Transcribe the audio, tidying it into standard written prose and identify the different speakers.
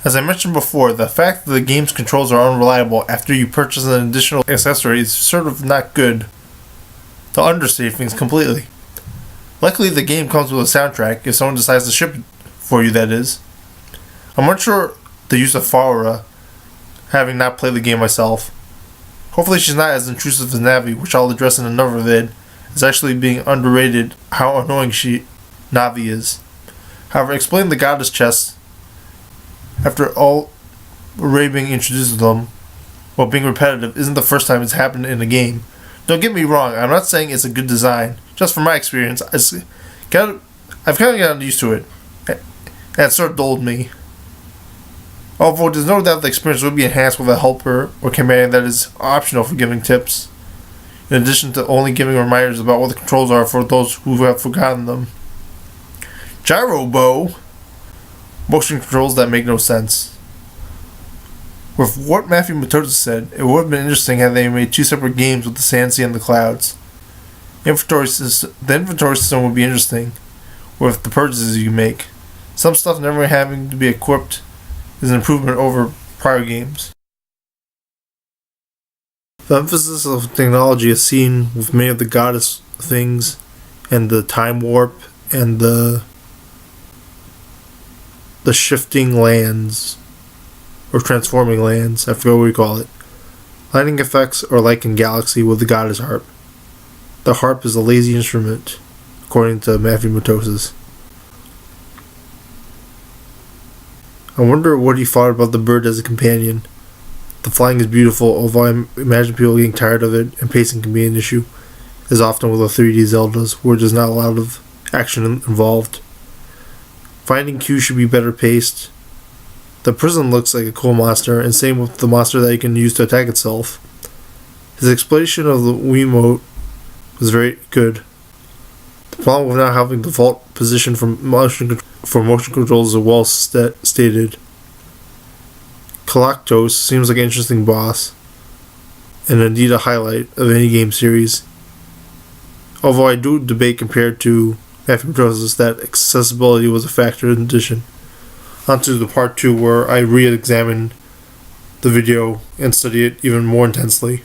Speaker 1: As I mentioned before, the fact that the game's controls are unreliable after you purchase an additional accessory is sort of not good to understate things completely. Luckily, the game comes with a soundtrack if someone decides to ship it for you, that is. I'm unsure the use of Farah, having not played the game myself. Hopefully she's not as intrusive as Navi, which I'll address in another vid, is actually being underrated how annoying Navi is. However, explaining the goddess chest after all Ray being introduced to them while being repetitive isn't the first time it's happened in a game. Don't get me wrong, I'm not saying it's a good design. Just from my experience, I've kind of gotten used to it, and it sort of dulled me. Although there's no doubt the experience would be enhanced with a helper or companion that is optional for giving tips, in addition to only giving reminders about what the controls are for those who have forgotten them. Gyro Bow. Motion controls that make no sense. With what MatthewMatosis said, it would have been interesting had they made two separate games with the Sand Sea and the Clouds. The inventory system would be interesting, with the purchases you make. Some stuff never having to be equipped is an improvement over prior games. The emphasis of technology is seen with many of the goddess things, and the time warp, and the shifting lands, or transforming lands, I forget what we call it. Lightning effects are like in Galaxy with the goddess harp. The harp is a lazy instrument, according to MatthewMatosis. I wonder what he thought about the bird as a companion. The flying is beautiful, although I imagine people getting tired of it, and pacing can be an issue, as often with the 3D Zeldas, where there's not a lot of action involved. Finding Q should be better paced. The prison looks like a cool monster, and same with the monster that you can use to attack itself. His exploration of the Wiimote was very good. The problem with not having default position for motion controls is well stated. Galactos seems like an interesting boss, and indeed a highlight of any game series. Although I do debate compared to MatthewMatosis that accessibility was a factor in addition. On to the part 2 where I re-examine the video and study it even more intensely.